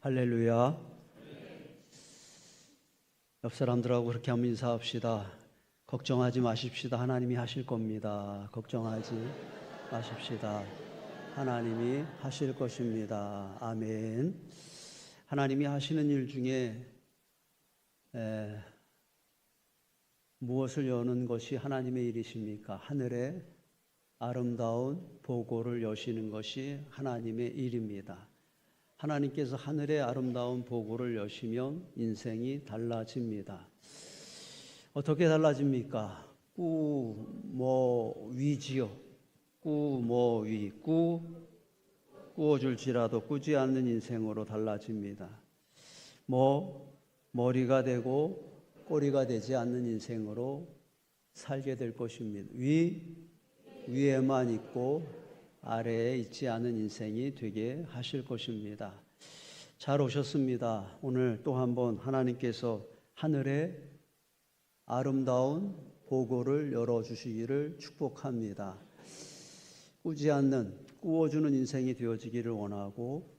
할렐루야. 옆 사람들하고 그렇게 한번 인사합시다. 걱정하지 마십시다. 하나님이 하실 겁니다. 걱정하지 마십시다. 하나님이 하실 것입니다. 아멘. 하나님이 하시는 일 중에 무엇을 여는 것이 하나님의 일이십니까? 하늘에 아름다운 보고를 여시는 것이 하나님의 일입니다. 하나님께서 하늘의 아름다운 보고를 여시면 인생이 달라집니다. 어떻게 달라집니까? 위지요. 꾸어줄지라도 꾸지 않는 인생으로 달라집니다. 머리가 되고 꼬리가 되지 않는 인생으로 살게 될 것입니다. 위에만 있고 아래에 있지 않은 인생이 되게 하실 것입니다. 잘 오셨습니다. 오늘 또 한번 하나님께서 하늘에 아름다운 보고를 열어주시기를 축복합니다. 꾸어주는 인생이 되어지기를 원하고,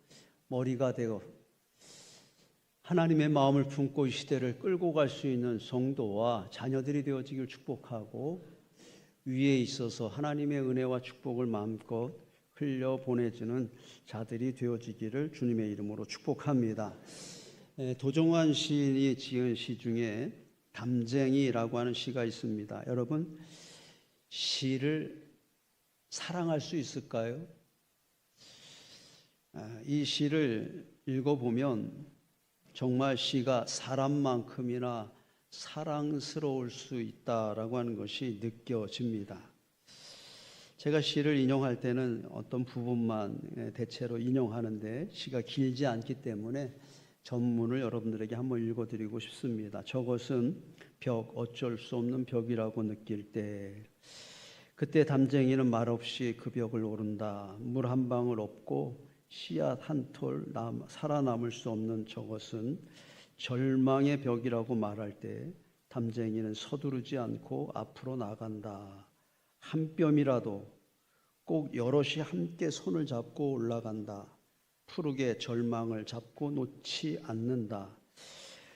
머리가 되어 하나님의 마음을 품고 이 시대를 끌고 갈 수 있는 성도와 자녀들이 되어지기를 축복하고, 위에 있어서 하나님의 은혜와 축복을 마음껏 흘려 보내주는 자들이 되어지기를 주님의 이름으로 축복합니다. 도종환 시인이 지은 시 중에 담쟁이라고 하는 시가 있습니다. 여러분, 시를 사랑할 수 있을까요? 이 시를 읽어보면 정말 시가 사람만큼이나 사랑스러울 수 있다라고 하는 것이 느껴집니다. 제가 시를 인용할 때는 어떤 부분만 대체로 인용하는데 시가 길지 않기 때문에 전문을 여러분들에게 한번 읽어드리고 싶습니다. 저것은 어쩔 수 없는 벽이라고 느낄 때, 그때 담쟁이는 말없이 그 벽을 오른다. 물 한 방울 없고 씨앗 한 톨 살아남을 수 없는 저것은 절망의 벽이라고 말할 때 담쟁이는 서두르지 않고 앞으로 나간다. 한 뼘이라도 꼭 여럿이 함께 손을 잡고 올라간다. 푸르게 절망을 잡고 놓지 않는다.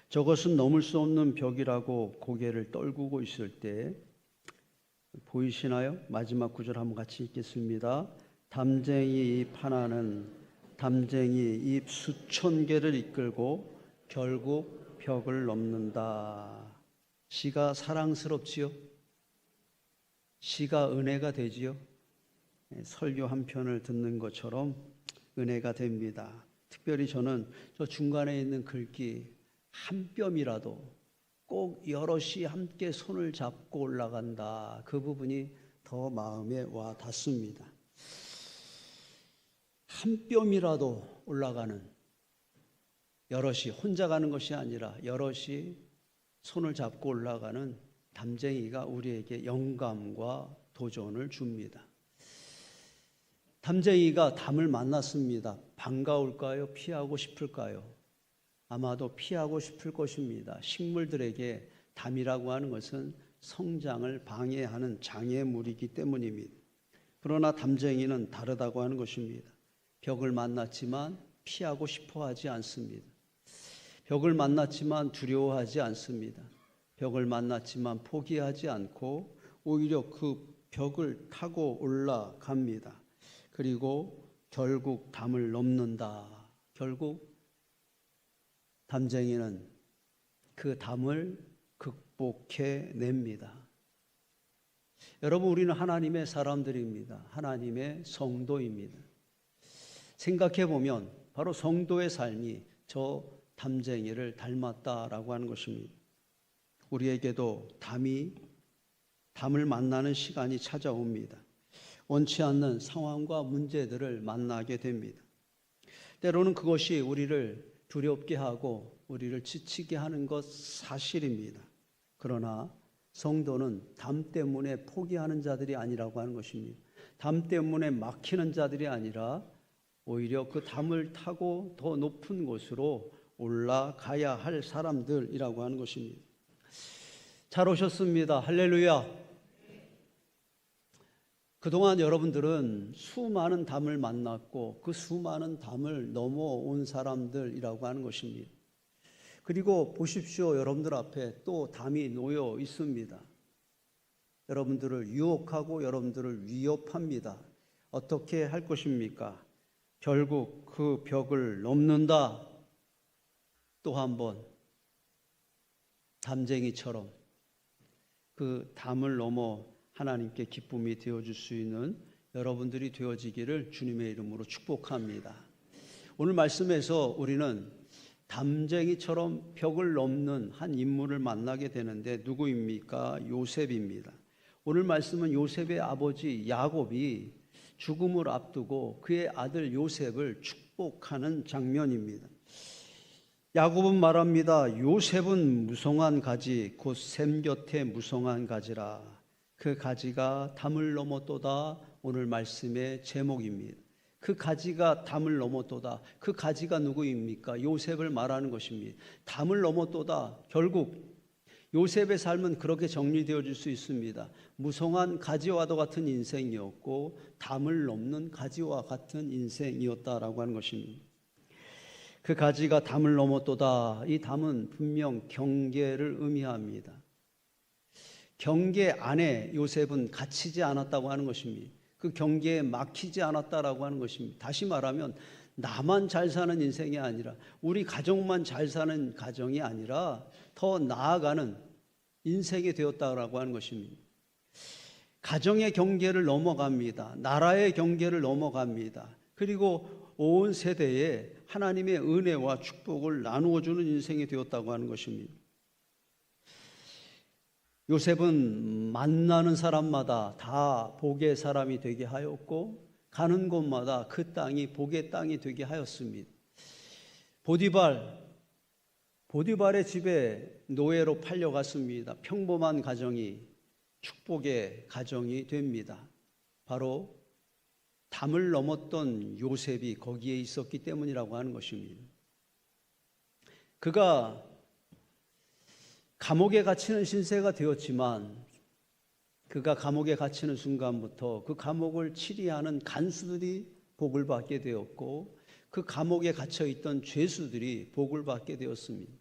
저것은 넘을 수 없는 벽이라고 고개를 떨구고 있을 때, 보이시나요? 마지막 구절 한번 같이 읽겠습니다. 담쟁이 잎 하나는 담쟁이 잎 수천 개를 이끌고 결국 벽을 넘는다. 시가 사랑스럽지요? 시가 은혜가 되지요? 설교 한 편을 듣는 것처럼 은혜가 됩니다. 특별히 저는 저 중간에 있는 글귀 한 뼘이라도 꼭 여럿이 함께 손을 잡고 올라간다. 그 부분이 더 마음에 와 닿습니다. 한 뼘이라도 올라가는, 여럿이 혼자 가는 것이 아니라 여럿이 손을 잡고 올라가는 담쟁이가 우리에게 영감과 도전을 줍니다. 담쟁이가 담을 만났습니다. 반가울까요? 피하고 싶을까요? 아마도 피하고 싶을 것입니다. 식물들에게 담이라고 하는 것은 성장을 방해하는 장애물이기 때문입니다. 그러나 담쟁이는 다르다고 하는 것입니다. 벽을 만났지만 피하고 싶어 하지 않습니다. 벽을 만났지만 두려워하지 않습니다. 벽을 만났지만 포기하지 않고 오히려 그 벽을 타고 올라갑니다. 그리고 결국 담을 넘는다. 결국 담쟁이는 그 담을 극복해냅니다. 여러분, 우리는 하나님의 사람들입니다. 하나님의 성도입니다. 생각해보면 바로 성도의 삶이 저 담쟁이를 닮았다라고 하는 것입니다. 우리에게도 담을 만나는 시간이 찾아옵니다. 원치 않는 상황과 문제들을 만나게 됩니다. 때로는 그것이 우리를 두렵게 하고 우리를 지치게 하는 것 사실입니다. 그러나 성도는 담 때문에 포기하는 자들이 아니라고 하는 것입니다. 담 때문에 막히는 자들이 아니라 오히려 그 담을 타고 더 높은 곳으로 올라가야 할 사람들이라고 하는 것입니다. 잘 오셨습니다. 할렐루야. 그동안 여러분들은 수많은 담을 만났고 그 수많은 담을 넘어온 사람들이라고 하는 것입니다. 그리고 보십시오. 여러분들 앞에 또 담이 놓여 있습니다. 여러분들을 유혹하고 여러분들을 위협합니다. 어떻게 할 것입니까? 결국 그 벽을 넘는다. 또 한 번 담쟁이처럼 그 담을 넘어 하나님께 기쁨이 되어줄 수 있는 여러분들이 되어지기를 주님의 이름으로 축복합니다. 오늘 말씀에서 우리는 담쟁이처럼 벽을 넘는 한 인물을 만나게 되는데 누구입니까? 요셉입니다. 오늘 말씀은 요셉의 아버지 야곱이 죽음을 앞두고 그의 아들 요셉을 축복하는 장면입니다. 야곱은 말합니다. 요셉은 무성한 가지 곧 샘 곁에 무성한 가지라. 그 가지가 담을 넘었도다. 오늘 말씀의 제목입니다. 그 가지가 담을 넘었도다. 그 가지가 누구입니까? 요셉을 말하는 것입니다. 담을 넘었도다. 결국 요셉의 삶은 그렇게 정리되어질 수 있습니다. 무성한 가지와도 같은 인생이었고 담을 넘는 가지와 같은 인생이었다라고 하는 것입니다. 그 가지가 담을 넘었도다. 이 담은 분명 경계를 의미합니다. 경계 안에 요셉은 갇히지 않았다고 하는 것입니다. 그 경계에 막히지 않았다라고 하는 것입니다. 다시 말하면 나만 잘 사는 인생이 아니라 우리 가족만 잘 사는 가정이 아니라 더 나아가는 인생이 되었다라고 하는 것입니다. 가정의 경계를 넘어갑니다. 나라의 경계를 넘어갑니다. 그리고 온 세대에 하나님의 은혜와 축복을 나누어 주는 인생이 되었다고 하는 것입니다. 요셉은 만나는 사람마다 다 복의 사람이 되게 하였고 가는 곳마다 그 땅이 복의 땅이 되게 하였습니다. 보디발의 집에 노예로 팔려갔습니다. 평범한 가정이 축복의 가정이 됩니다. 바로 담을 넘었던 요셉이 거기에 있었기 때문이라고 하는 것입니다. 그가 감옥에 갇히는 신세가 되었지만 그가 감옥에 갇히는 순간부터 그 감옥을 치리하는 간수들이 복을 받게 되었고 그 감옥에 갇혀있던 죄수들이 복을 받게 되었습니다.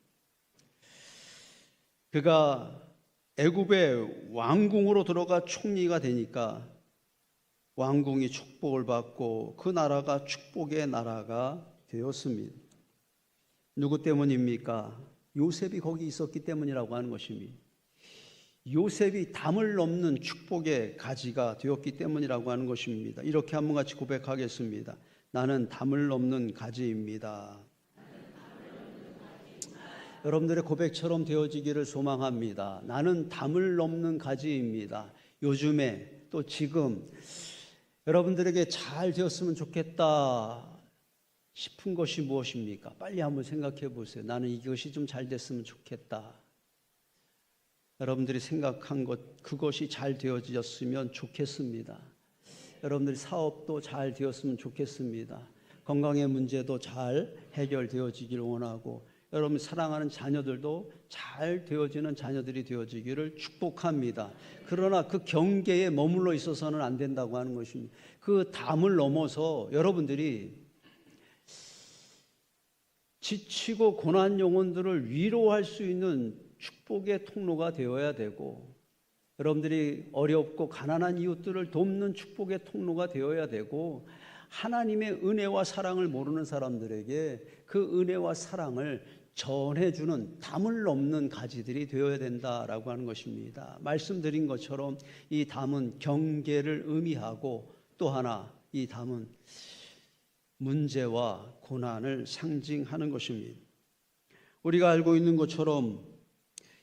그가 애굽의 왕궁으로 들어가 총리가 되니까 왕궁이 축복을 받고 그 나라가 축복의 나라가 되었습니다. 누구 때문입니까? 요셉이 거기 있었기 때문이라고 하는 것입니다. 요셉이 담을 넘는 축복의 가지가 되었기 때문이라고 하는 것입니다. 이렇게 한번 같이 고백하겠습니다. 나는 담을 넘는 가지입니다. 여러분들의 고백처럼 되어지기를 소망합니다. 나는 담을 넘는 가지입니다. 요즘에 또 지금 여러분들에게 잘 되었으면 좋겠다 싶은 것이 무엇입니까? 빨리 한번 생각해 보세요. 나는 이것이 좀 잘 됐으면 좋겠다. 여러분들이 생각한 것, 그것이 잘 되어졌으면 좋겠습니다. 여러분들이 사업도 잘 되었으면 좋겠습니다. 건강의 문제도 잘 해결되어지기를 원하고 여러분 사랑하는 자녀들도 잘 되어지는 자녀들이 되어지기를 축복합니다. 그러나 그 경계에 머물러 있어서는 안 된다고 하는 것입니다. 그 담을 넘어서 여러분들이 지치고 고난 영혼들을 위로할 수 있는 축복의 통로가 되어야 되고 여러분들이 어렵고 가난한 이웃들을 돕는 축복의 통로가 되어야 되고 하나님의 은혜와 사랑을 모르는 사람들에게 그 은혜와 사랑을 전해주는 담을 넘는 가지들이 되어야 된다라고 하는 것입니다. 말씀드린 것처럼 이 담은 경계를 의미하고 또 하나 이 담은 문제와 고난을 상징하는 것입니다. 우리가 알고 있는 것처럼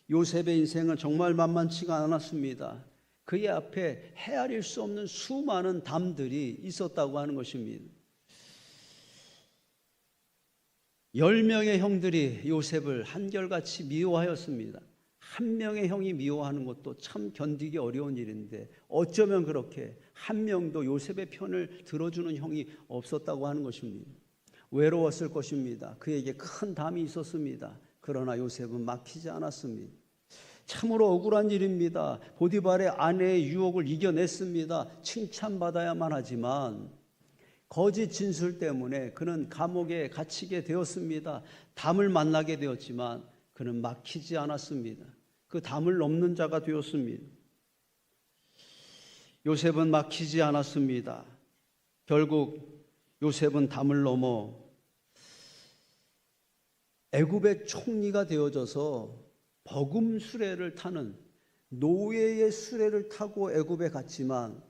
요셉의 인생은 정말 만만치가 않았습니다. 그의 앞에 헤아릴 수 없는 수많은 담들이 있었다고 하는 것입니다. 10명의 형들이 요셉을 한결같이 미워하였습니다. 한 명의 형이 미워하는 것도 참 견디기 어려운 일인데 어쩌면 그렇게 한 명도 요셉의 편을 들어주는 형이 없었다고 하는 것입니다. 외로웠을 것입니다. 그에게 큰 담이 있었습니다. 그러나 요셉은 막히지 않았습니다. 참으로 억울한 일입니다. 보디발의 아내의 유혹을 이겨냈습니다. 칭찬받아야만 하지만 거짓 진술 때문에 그는 감옥에 갇히게 되었습니다. 담을 만나게 되었지만 그는 막히지 않았습니다. 그 담을 넘는 자가 되었습니다. 요셉은 막히지 않았습니다. 결국 요셉은 담을 넘어 애굽의 총리가 되어져서 버금 수레를 타는 노예의 수레를 타고 애굽에 갔지만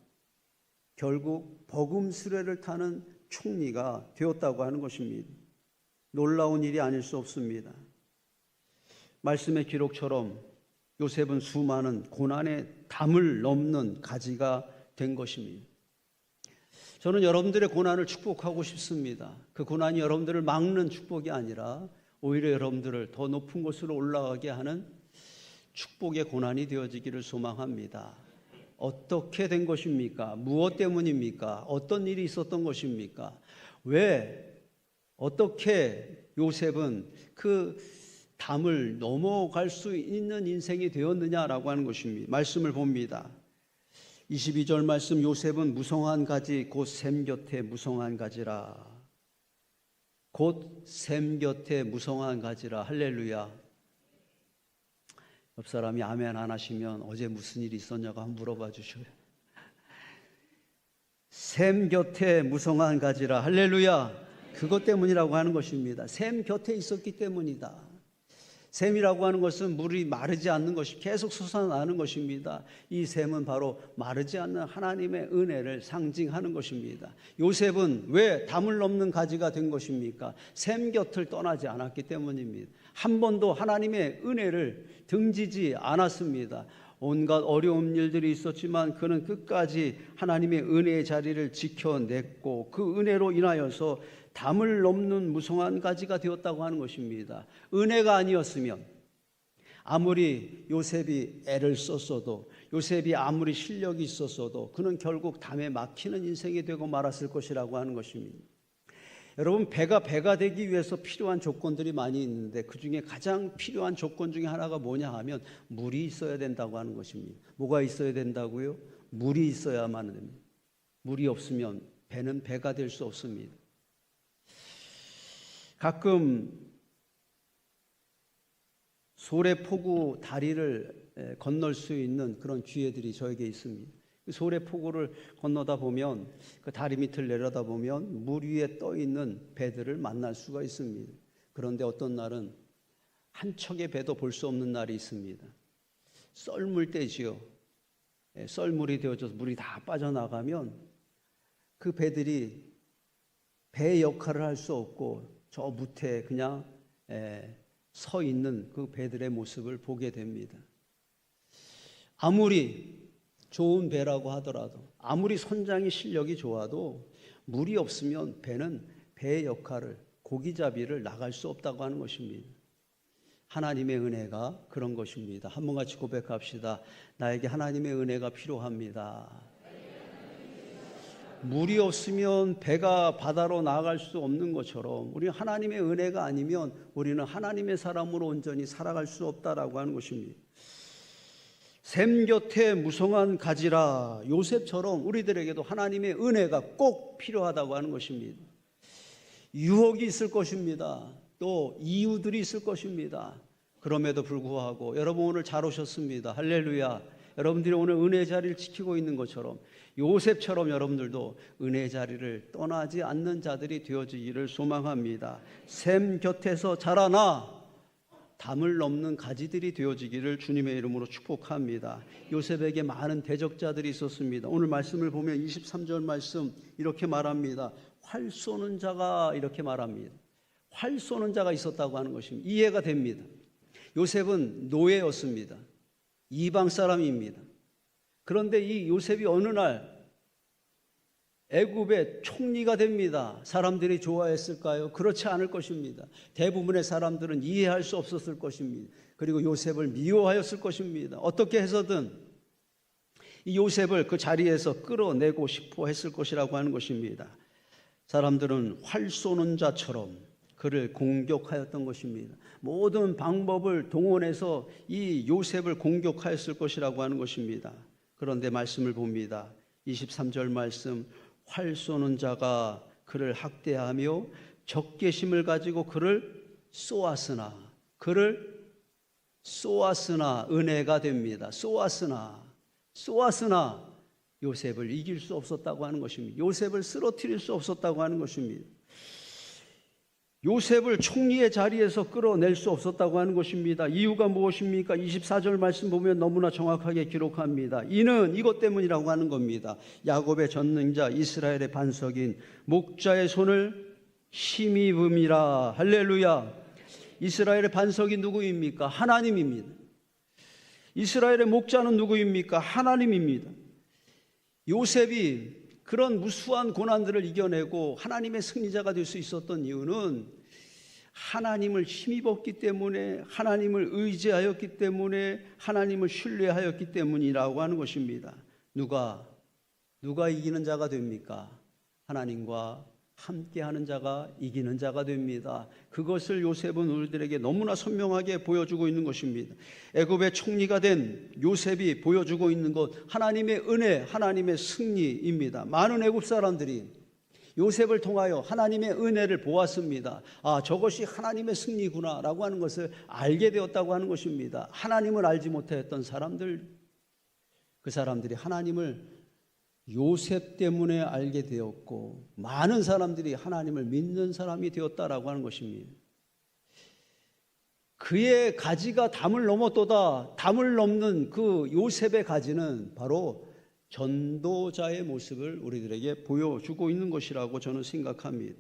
결국 버금 수레를 타는 총리가 되었다고 하는 것입니다. 놀라운 일이 아닐 수 없습니다. 말씀의 기록처럼 요셉은 수많은 고난의 담을 넘는 가지가 된 것입니다. 저는 여러분들의 고난을 축복하고 싶습니다. 그 고난이 여러분들을 막는 축복이 아니라 오히려 여러분들을 더 높은 곳으로 올라가게 하는 축복의 고난이 되어지기를 소망합니다. 어떻게 된 것입니까? 무엇 때문입니까? 어떤 일이 있었던 것입니까? 왜 어떻게 요셉은 그 담을 넘어갈 수 있는 인생이 되었느냐라고 하는 것입니다. 말씀을 봅니다. 22절 말씀, 요셉은 무성한 가지 곧 샘 곁에 무성한 가지라. 곧 샘 곁에 무성한 가지라. 할렐루야. 옆 사람이 아멘 안 하시면 어제 무슨 일이 있었냐고 한번 물어봐 주셔요. 샘 곁에 무성한 가지라. 할렐루야. 그것 때문이라고 하는 것입니다. 샘 곁에 있었기 때문이다. 샘이라고 하는 것은 물이 마르지 않는 것이 계속 솟아나는 것입니다. 이 샘은 바로 마르지 않는 하나님의 은혜를 상징하는 것입니다. 요셉은 왜 담을 넘는 가지가 된 것입니까? 샘 곁을 떠나지 않았기 때문입니다. 한 번도 하나님의 은혜를 등지지 않았습니다. 온갖 어려운 일들이 있었지만 그는 끝까지 하나님의 은혜의 자리를 지켜냈고 그 은혜로 인하여서 담을 넘는 무성한 가지가 되었다고 하는 것입니다. 은혜가 아니었으면 아무리 요셉이 애를 썼어도 요셉이 아무리 실력이 있었어도 그는 결국 담에 막히는 인생이 되고 말았을 것이라고 하는 것입니다. 여러분, 배가 되기 위해서 필요한 조건들이 많이 있는데 그 중에 가장 필요한 조건 중에 하나가 뭐냐 하면 물이 있어야 된다고 하는 것입니다. 뭐가 있어야 된다고요? 물이 있어야만 됩니다. 물이 없으면 배는 배가 될 수 없습니다. 가끔 소래포구 다리를 건널 수 있는 그런 기회들이 저에게 있습니다. 소래포구를 건너다 보면 그 다리 밑을 내려다 보면 물 위에 떠 있는 배들을 만날 수가 있습니다. 그런데 어떤 날은 한 척의 배도 볼 수 없는 날이 있습니다. 썰물 때지요. 썰물이 되어져서 물이 다 빠져나가면 그 배들이 배 역할을 할 수 없고 저 무태에 그냥 서 있는 그 배들의 모습을 보게 됩니다. 아무리 좋은 배라고 하더라도 아무리 선장의 실력이 좋아도 물이 없으면 배는 배의 역할을 고기잡이를 나갈 수 없다고 하는 것입니다. 하나님의 은혜가 그런 것입니다. 한 번 같이 고백합시다. 나에게 하나님의 은혜가 필요합니다. 물이 없으면 배가 바다로 나아갈 수 없는 것처럼 우리는 하나님의 은혜가 아니면 우리는 하나님의 사람으로 온전히 살아갈 수 없다라고 하는 것입니다. 샘 곁에 무성한 가지라. 요셉처럼 우리들에게도 하나님의 은혜가 꼭 필요하다고 하는 것입니다. 유혹이 있을 것입니다. 또 이유들이 있을 것입니다. 그럼에도 불구하고 여러분 오늘 잘 오셨습니다. 할렐루야. 여러분들이 오늘 은혜의 자리를 지키고 있는 것처럼 요셉처럼 여러분들도 은혜의 자리를 떠나지 않는 자들이 되어지기를 소망합니다. 샘 곁에서 자라나 담을 넘는 가지들이 되어지기를 주님의 이름으로 축복합니다. 요셉에게 많은 대적자들이 있었습니다. 오늘 말씀을 보면 23절 말씀 이렇게 말합니다. 활 쏘는 자가 이렇게 말합니다. 활 쏘는 자가 있었다고 하는 것입니다. 이해가 됩니다. 요셉은 노예였습니다. 이방 사람입니다. 그런데 이 요셉이 어느 날 애굽의 총리가 됩니다. 사람들이 좋아했을까요? 그렇지 않을 것입니다. 대부분의 사람들은 이해할 수 없었을 것입니다. 그리고 요셉을 미워하였을 것입니다. 어떻게 해서든 이 요셉을 그 자리에서 끌어내고 싶어 했을 것이라고 하는 것입니다. 사람들은 활 쏘는 자처럼 그를 공격하였던 것입니다. 모든 방법을 동원해서 이 요셉을 공격하였을 것이라고 하는 것입니다. 그런데 말씀을 봅니다. 23절 말씀, 활 쏘는 자가 그를 학대하며 적개심을 가지고 그를 쏘았으나 은혜가 됩니다. 쏘았으나 요셉을 이길 수 없었다고 하는 것입니다. 요셉을 쓰러뜨릴 수 없었다고 하는 것입니다. 요셉을 총리의 자리에서 끌어낼 수 없었다고 하는 것입니다. 이유가 무엇입니까? 24절 말씀 보면 너무나 정확하게 기록합니다. 이는 이것 때문이라고 하는 겁니다. 야곱의 전능자 이스라엘의 반석인 목자의 손을 힘입음이라. 할렐루야. 이스라엘의 반석이 누구입니까? 하나님입니다. 이스라엘의 목자는 누구입니까? 하나님입니다. 요셉이 그런 무수한 고난들을 이겨내고 하나님의 승리자가 될 수 있었던 이유는 하나님을 힘입었기 때문에, 하나님을 의지하였기 때문에, 하나님을 신뢰하였기 때문이라고 하는 것입니다. 누가 이기는 자가 됩니까? 하나님과 함께하는 자가 이기는 자가 됩니다. 그것을 요셉은 우리들에게 너무나 선명하게 보여주고 있는 것입니다. 애굽의 총리가 된 요셉이 보여주고 있는 것, 하나님의 은혜, 하나님의 승리입니다. 많은 애굽 사람들이 요셉을 통하여 하나님의 은혜를 보았습니다. 아, 저것이 하나님의 승리구나 라고 하는 것을 알게 되었다고 하는 것입니다. 하나님을 알지 못했던 사람들, 그 사람들이 하나님을 요셉 때문에 알게 되었고, 많은 사람들이 하나님을 믿는 사람이 되었다라고 하는 것입니다. 그의 가지가 담을 넘었도다. 담을 넘는 그 요셉의 가지는 바로 전도자의 모습을 우리들에게 보여주고 있는 것이라고 저는 생각합니다.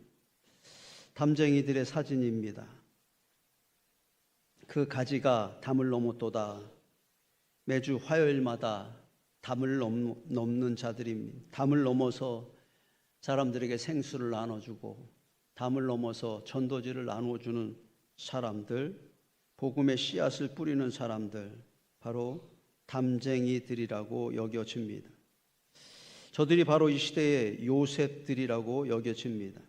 담쟁이들의 사진입니다. 그 가지가 담을 넘었도다. 매주 화요일마다 담을 넘는 자들입니다. 담을 넘어서 사람들에게 생수를 나눠주고, 담을 넘어서 전도지를 나눠주는 사람들, 복음의 씨앗을 뿌리는 사람들, 바로 담쟁이들이라고 여겨집니다. 저들이 바로 이 시대의 요셉들이라고 여겨집니다.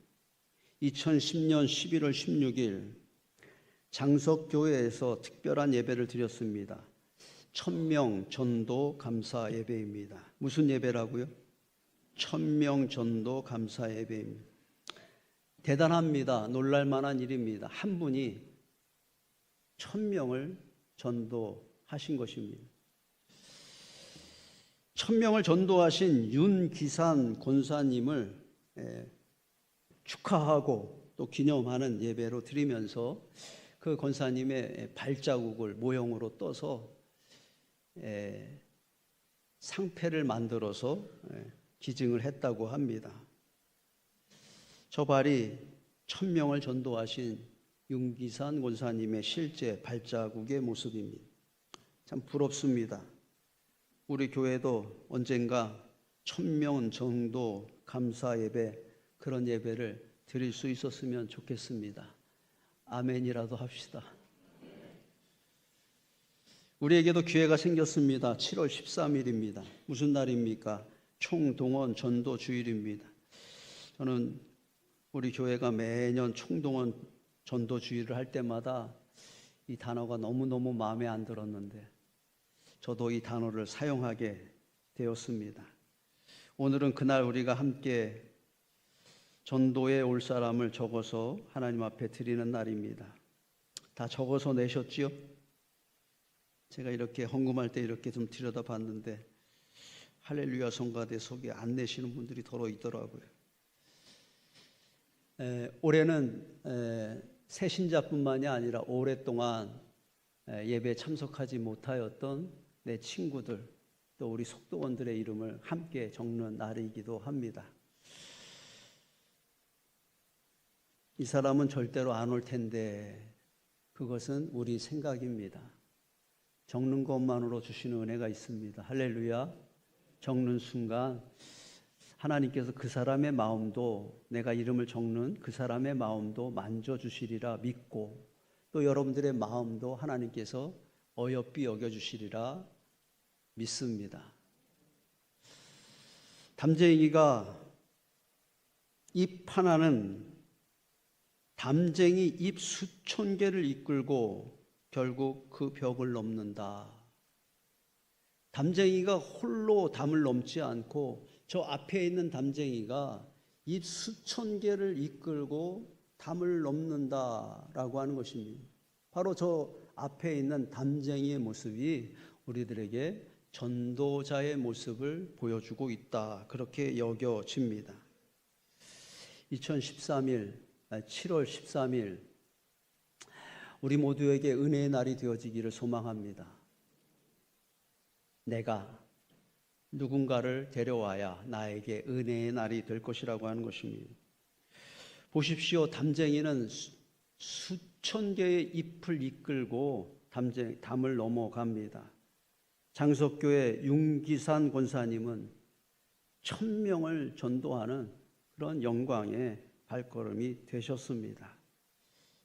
2010년 11월 16일 장석교회에서 특별한 예배를 드렸습니다. 1000명 전도 감사 예배입니다. 무슨 예배라고요? 1000명 전도 감사 예배입니다. 대단합니다. 놀랄만한 일입니다. 한 분이 1000명을 전도하신 것입니다. 1000명을 전도하신 윤기산 권사님을 축하하고 또 기념하는 예배로 드리면서 그 권사님의 발자국을 모형으로 떠서 상패를 만들어서 기증을 했다고 합니다. 저 발이 1000명을 전도하신 윤기산 권사님의 실제 발자국의 모습입니다. 참 부럽습니다. 우리 교회도 언젠가 1000명 정도 감사 예배, 그런 예배를 드릴 수 있었으면 좋겠습니다. 아멘이라도 합시다. 우리에게도 기회가 생겼습니다. 7월 13일입니다. 무슨 날입니까? 총동원 전도 주일입니다. 저는 우리 교회가 매년 총동원 전도 주일을 할 때마다 이 단어가 너무너무 마음에 안 들었는데 저도 이 단어를 사용하게 되었습니다. 오늘은 그날 우리가 함께 전도에 올 사람을 적어서 하나님 앞에 드리는 날입니다. 다 적어서 내셨지요? 제가 이렇게 헌금할 때 이렇게 좀 들여다봤는데 할렐루야 성가대 속에 안 내시는 분들이 더러 있더라고요. 올해는 새신자뿐만이 아니라 오랫동안 예배에 참석하지 못하였던 내 친구들, 또 우리 속도원들의 이름을 함께 적는 날이기도 합니다. 이 사람은 절대로 안 올 텐데 그것은 우리 생각입니다. 적는 것만으로 주시는 은혜가 있습니다. 할렐루야. 적는 순간 하나님께서 그 사람의 마음도, 내가 이름을 적는 그 사람의 마음도 만져주시리라 믿고, 또 여러분들의 마음도 하나님께서 어여삐 여겨주시리라 믿습니다. 담쟁이가 입 하나는 담쟁이 잎 수천 개를 이끌고 결국 그 벽을 넘는다. 담쟁이가 홀로 담을 넘지 않고 저 앞에 있는 담쟁이가 잎 수천 개를 이끌고 담을 넘는다라고 하는 것입니다. 바로 저 앞에 있는 담쟁이의 모습이 우리들에게 전도자의 모습을 보여주고 있다. 그렇게 여겨집니다. 7월 13일 우리 모두에게 은혜의 날이 되어지기를 소망합니다. 내가 누군가를 데려와야 나에게 은혜의 날이 될 것이라고 하는 것입니다. 보십시오. 담쟁이는 수천 개의 잎을 이끌고 담을 넘어갑니다. 장석교회 윤기산 권사님은 1000명을 전도하는 그런 영광의 발걸음이 되셨습니다.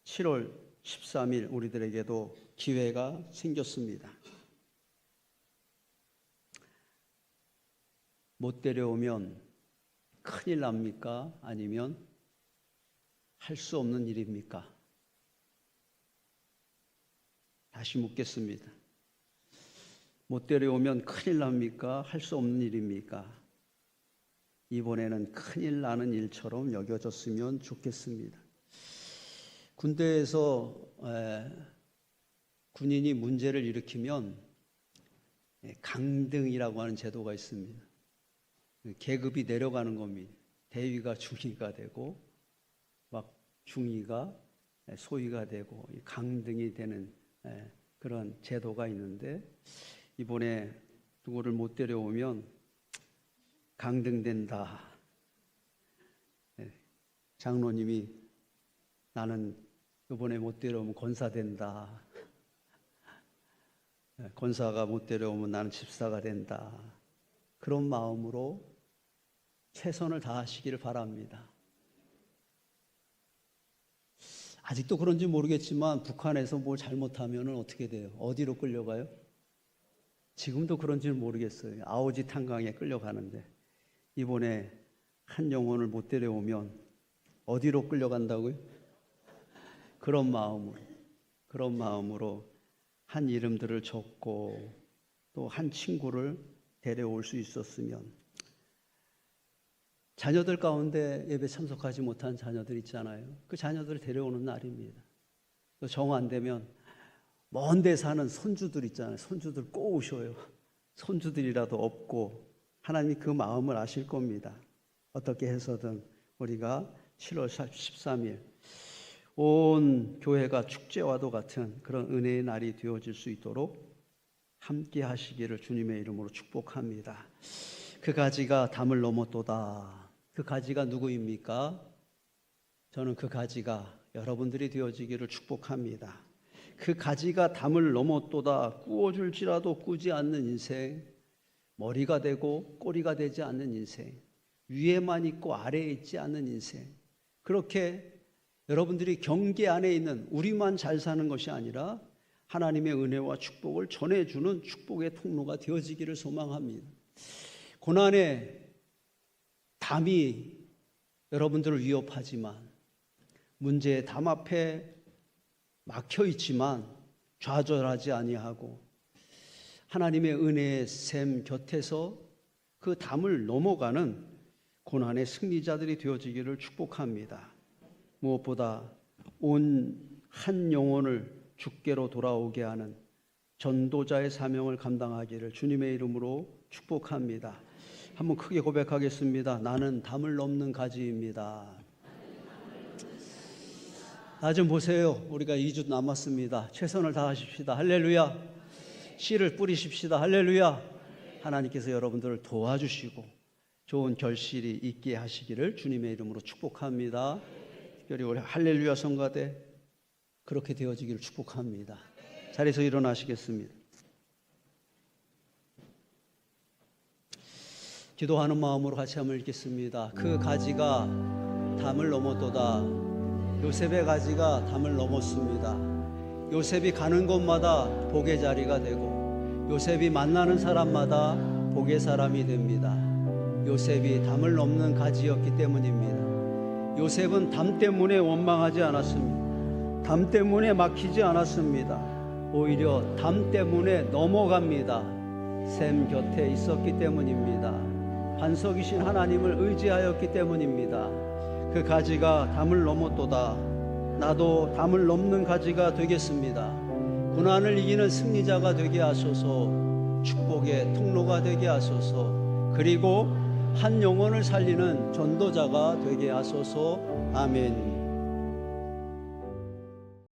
7월 13일 우리들에게도 기회가 생겼습니다. 못 데려오면 큰일 납니까? 아니면 할 수 없는 일입니까? 다시 묻겠습니다. 못 데려오면 큰일 납니까? 할 수 없는 일입니까? 이번에는 큰일 나는 일처럼 여겨졌으면 좋겠습니다. 군대에서 군인이 문제를 일으키면 강등이라고 하는 제도가 있습니다. 계급이 내려가는 겁니다. 대위가 중위가 되고 막 중위가 소위가 되고 강등이 되는 그런 제도가 있는데 이번에 누구를 못 데려오면 강등된다. 장로님이 나는 이번에 못 데려오면 권사된다. 권사가 못 데려오면 나는 집사가 된다. 그런 마음으로 최선을 다하시기를 바랍니다. 아직도 그런지 모르겠지만 북한에서 뭘 잘못하면 어떻게 돼요? 어디로 끌려가요? 지금도 그런지는 모르겠어요. 아오지 탄광에 끌려가는데 이번에 한 영혼을 못 데려오면 어디로 끌려간다고요? 그런 마음으로 한 이름들을 적고 또 한 친구를 데려올 수 있었으면. 자녀들 가운데 예배 참석하지 못한 자녀들 있잖아요. 그 자녀들을 데려오는 날입니다. 또 정 안 되면 먼 데 사는 손주들 있잖아요. 손주들 꼭 오셔요. 손주들이라도 없고 하나님이 그 마음을 아실 겁니다. 어떻게 해서든 우리가 7월 13일 온 교회가 축제와도 같은 그런 은혜의 날이 되어질 수 있도록 함께 하시기를 주님의 이름으로 축복합니다. 그 가지가 담을 넘었도다. 그 가지가 누구입니까? 저는 그 가지가 여러분들이 되어지기를 축복합니다. 그 가지가 담을 넘었도다. 꾸어줄지라도 꾸지 않는 인생, 머리가 되고 꼬리가 되지 않는 인생, 위에만 있고 아래에 있지 않는 인생, 그렇게 여러분들이 경계 안에 있는 우리만 잘 사는 것이 아니라 하나님의 은혜와 축복을 전해주는 축복의 통로가 되어지기를 소망합니다. 고난의 담이 여러분들을 위협하지만, 문제의 담 앞에 막혀 있지만 좌절하지 아니하고 하나님의 은혜의 샘 곁에서 그 담을 넘어가는 고난의 승리자들이 되어지기를 축복합니다. 무엇보다 온 한 영혼을 주께로 돌아오게 하는 전도자의 사명을 감당하기를 주님의 이름으로 축복합니다. 한번 크게 고백하겠습니다. 나는 담을 넘는 가지입니다. 나 좀 보세요. 우리가 2주 남았습니다. 최선을 다하십시다. 할렐루야. 씨를 뿌리십시다. 할렐루야. 하나님께서 여러분들을 도와주시고 좋은 결실이 있게 하시기를 주님의 이름으로 축복합니다. 특별히 우리 할렐루야 성가대 그렇게 되어지기를 축복합니다. 자리에서 일어나시겠습니다. 기도하는 마음으로 같이 한번 읽겠습니다. 그 가지가 담을 넘었도다. 요셉의 가지가 담을 넘었습니다. 요셉이 가는 곳마다 복의 자리가 되고 요셉이 만나는 사람마다 복의 사람이 됩니다. 요셉이 담을 넘는 가지였기 때문입니다. 요셉은 담 때문에 원망하지 않았습니다. 담 때문에 막히지 않았습니다. 오히려 담 때문에 넘어갑니다. 샘 곁에 있었기 때문입니다. 반석이신 하나님을 의지하였기 때문입니다. 그 가지가 담을 넘었도다. 나도 담을 넘는 가지가 되겠습니다. 고난을 이기는 승리자가 되게 하소서. 축복의 통로가 되게 하소서. 그리고 한 영혼을 살리는 전도자가 되게 하소서. 아멘.